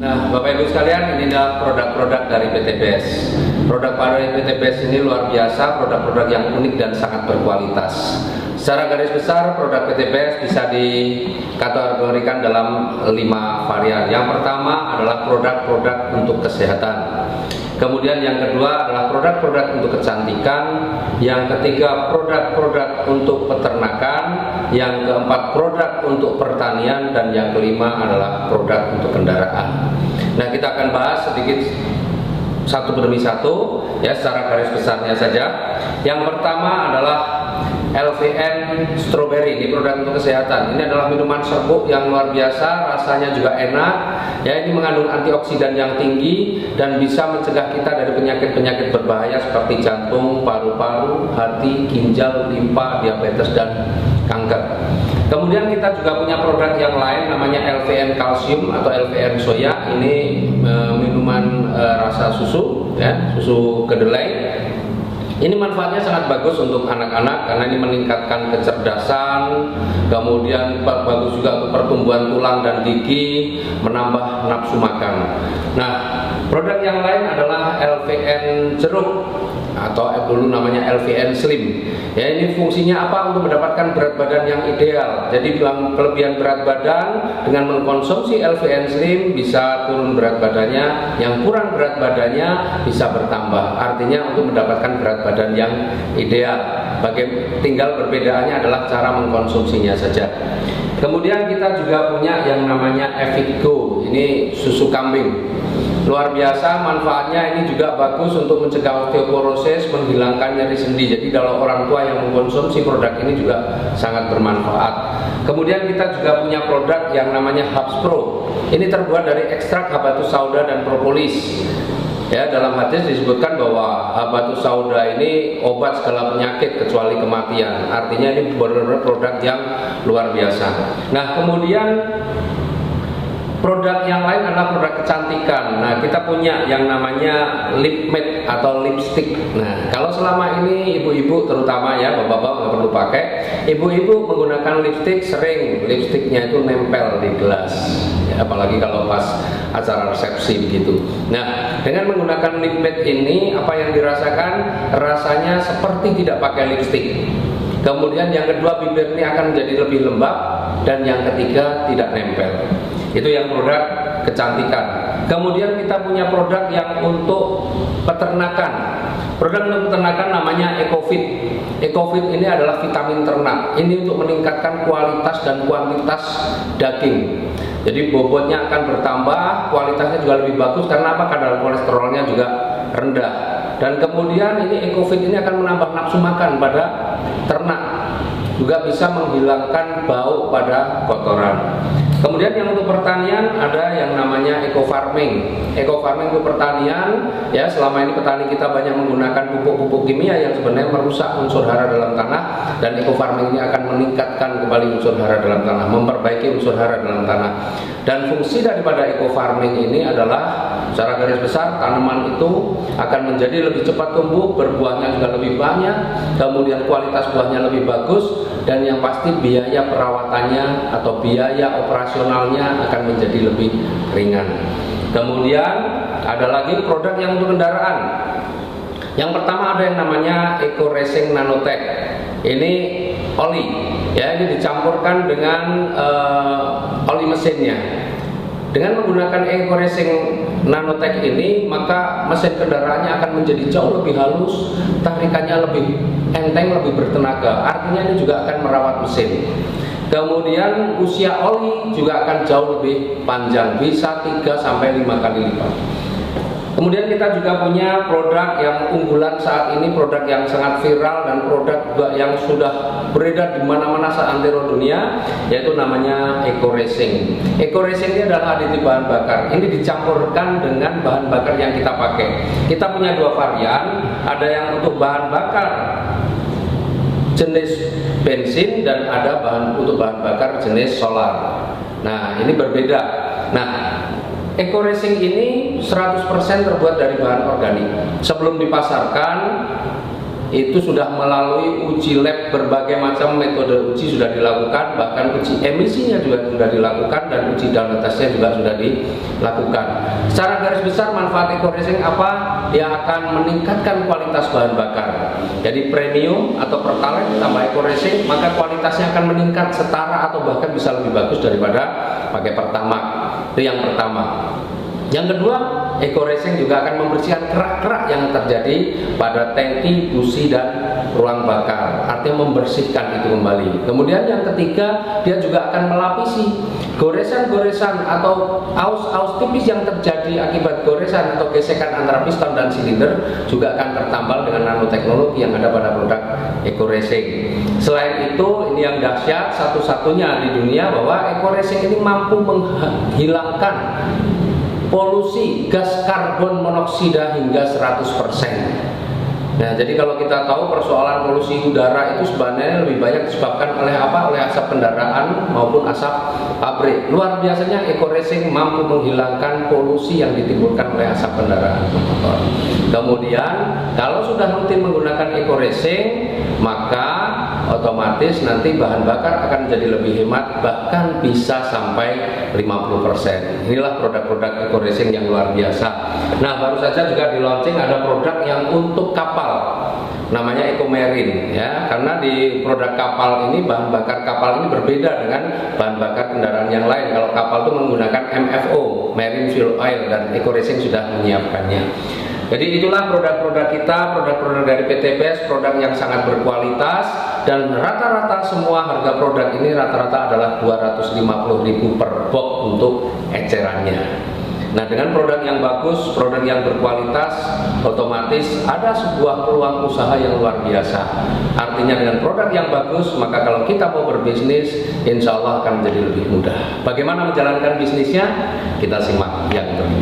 Nah, Bapak Ibu sekalian, ini adalah produk-produk dari PT BES. Produk dari PT BES ini luar biasa, produk-produk yang unik dan sangat berkualitas. Secara garis besar, produk PT BES bisa dikategorikan dalam 5 varian. Yang pertama adalah produk-produk untuk kesehatan. Kemudian yang kedua adalah produk-produk untuk kecantikan. Yang ketiga produk-produk untuk peternakan. Yang keempat produk untuk pertanian. Dan yang kelima adalah produk untuk kendaraan. Nah, kita akan bahas sedikit satu demi satu ya, secara garis besarnya saja. Yang pertama adalah LVN Strawberry, ini produk untuk kesehatan. Ini adalah minuman serbuk yang luar biasa, rasanya juga enak. Ya, ini mengandung antioksidan yang tinggi dan bisa mencegah kita dari penyakit-penyakit berbahaya seperti jantung, paru-paru, hati, ginjal, limpa, diabetes dan kanker. Kemudian kita juga punya produk yang lain namanya LVN Calcium atau LVN Soya. Ini minuman rasa susu, ya, susu kedelai. Ini manfaatnya sangat bagus untuk anak-anak karena ini meningkatkan kecerdasan, kemudian bagus juga untuk pertumbuhan tulang dan gigi, menambah nafsu makan. Nah, produk yang lain adalah LVN jeruk atau dulu namanya LVN Slim. Ya, ini fungsinya apa? Untuk mendapatkan berat badan yang ideal. Jadi kelebihan berat badan dengan mengkonsumsi LVN Slim bisa turun berat badannya, yang kurang berat badannya bisa bertambah. Artinya untuk mendapatkan berat badan yang ideal. Tinggal perbedaannya adalah cara mengkonsumsinya saja. Kemudian kita juga punya yang namanya Evitgo. Ini susu kambing. Luar biasa manfaatnya, ini juga bagus untuk mencegah osteoporosis, menghilangkan nyeri sendi. Jadi kalau orang tua yang mengkonsumsi produk ini juga sangat bermanfaat. Kemudian kita juga punya produk yang namanya Hubs Pro. Ini terbuat dari ekstrak habatus sauda dan propolis. Ya, dalam hadis disebutkan bahwa habatus sauda ini obat segala penyakit kecuali kematian. Artinya ini benar-benar produk yang luar biasa. Nah, kemudian produk yang lain adalah produk kecantikan. Nah, kita punya yang namanya lip matte atau lipstick. Nah, kalau selama ini ibu-ibu terutama ya, bapak-bapak nggak perlu pakai. Ibu-ibu menggunakan lipstick, sering lipsticknya itu nempel di gelas. Ya, apalagi kalau pas acara resepsi begitu. Nah, dengan menggunakan lip matte ini, apa yang dirasakan? Rasanya seperti tidak pakai lipstick. Kemudian yang kedua, bibir ini akan menjadi lebih lembab, dan yang ketiga tidak nempel. Itu yang produk kecantikan. Kemudian kita punya produk yang untuk peternakan. Produk untuk peternakan namanya EcoFit. EcoFit ini adalah vitamin ternak. Ini untuk meningkatkan kualitas dan kuantitas daging. Jadi bobotnya akan bertambah, kualitasnya juga lebih bagus karena apa? Kadar kolesterolnya juga rendah. Dan kemudian ini EcoFit ini akan menambah nafsu makan pada ternak. Juga bisa menghilangkan bau pada kotoran. Kemudian yang untuk pertanian ada yang namanya eco farming. Eco farming untuk pertanian, ya, selama ini petani kita banyak menggunakan pupuk-pupuk kimia yang sebenarnya merusak unsur hara dalam tanah, dan eco farming ini akan meningkatkan kembali unsur hara dalam tanah, memperbaiki unsur hara dalam tanah. Dan fungsi daripada eco farming ini adalah secara garis besar tanaman itu akan menjadi lebih cepat tumbuh, berbuahnya juga lebih banyak, kemudian kualitas buahnya lebih bagus, dan yang pasti biaya perawatannya atau biaya operasionalnya akan menjadi lebih ringan. Kemudian ada lagi produk yang untuk kendaraan. Yang pertama ada yang namanya Eco Racing Nanotech. Ini oli, ya, ini dicampurkan dengan oli mesinnya. Dengan menggunakan Eco Racing Nanotech ini, maka mesin kendaraannya akan menjadi jauh lebih halus, tarikannya lebih enteng, lebih bertenaga. Artinya ini juga akan merawat mesin. Kemudian usia oli juga akan jauh lebih panjang, bisa 3-5 kali lipat. Kemudian kita juga punya produk yang unggulan saat ini, produk yang sangat viral dan produk juga yang sudah beredar di mana-mana seantero dunia, yaitu namanya Eco Racing. Eco Racing ini adalah aditif bahan bakar. Ini dicampurkan dengan bahan bakar yang kita pakai. Kita punya 2 varian, ada yang untuk bahan bakar jenis bensin dan ada untuk bahan bakar jenis solar. Nah, ini berbeda. Nah, Eco Racing ini 100% terbuat dari bahan organik. Sebelum dipasarkan itu sudah melalui uji lab, berbagai macam metode uji sudah dilakukan, bahkan uji emisinya juga sudah dilakukan, dan uji down testnya juga sudah dilakukan. Secara garis besar manfaat eco racing apa? Dia akan meningkatkan kualitas bahan bakar. Jadi premium atau pertalite tambah eco racing, maka kualitasnya akan meningkat setara atau bahkan bisa lebih bagus daripada pakai pertamax. Itu yang pertama. Yang kedua, eco racing juga akan membersihkan kerak-kerak yang terjadi pada tangki, busi, dan ruang bakar. Artinya membersihkan itu kembali. Kemudian yang ketiga, dia juga akan melapisi goresan-goresan atau aus-aus tipis yang terjadi akibat goresan atau gesekan antara piston dan silinder, juga akan tertambal dengan nanoteknologi yang ada pada produk eco racing. Selain itu, ini yang dahsyat, satu-satunya di dunia bahwa eco racing ini mampu menghilangkan polusi gas karbon monoksida hingga 100%. Nah, jadi kalau kita tahu persoalan polusi udara itu sebenarnya lebih banyak disebabkan oleh apa? Oleh asap kendaraan maupun asap pabrik. Luar biasanya eco racing mampu menghilangkan polusi yang ditimbulkan oleh asap kendaraan motor. Kemudian kalau sudah rutin menggunakan eco racing, maka otomatis nanti bahan bakar akan menjadi lebih hemat, bahkan bisa sampai 50%. Inilah produk-produk eco racing yang luar biasa. Nah, baru saja juga di launching ada produk yang untuk kapal, namanya Eco Marine, ya. Karena di produk kapal ini, bahan bakar kapal ini berbeda dengan bahan bakar kendaraan yang lain. Kalau kapal itu menggunakan MFO, Marine Fuel Oil, dan Eco Racing sudah menyiapkannya. Jadi itulah produk-produk kita, produk-produk dari PTPS, produk yang sangat berkualitas, dan rata-rata semua harga produk ini rata-rata adalah 250.000 per box untuk ecerannya. Nah, dengan produk yang bagus, produk yang berkualitas, otomatis ada sebuah peluang usaha yang luar biasa. Artinya dengan produk yang bagus, maka kalau kita mau berbisnis, insya Allah akan menjadi lebih mudah. Bagaimana menjalankan bisnisnya? Kita simak yang berikut.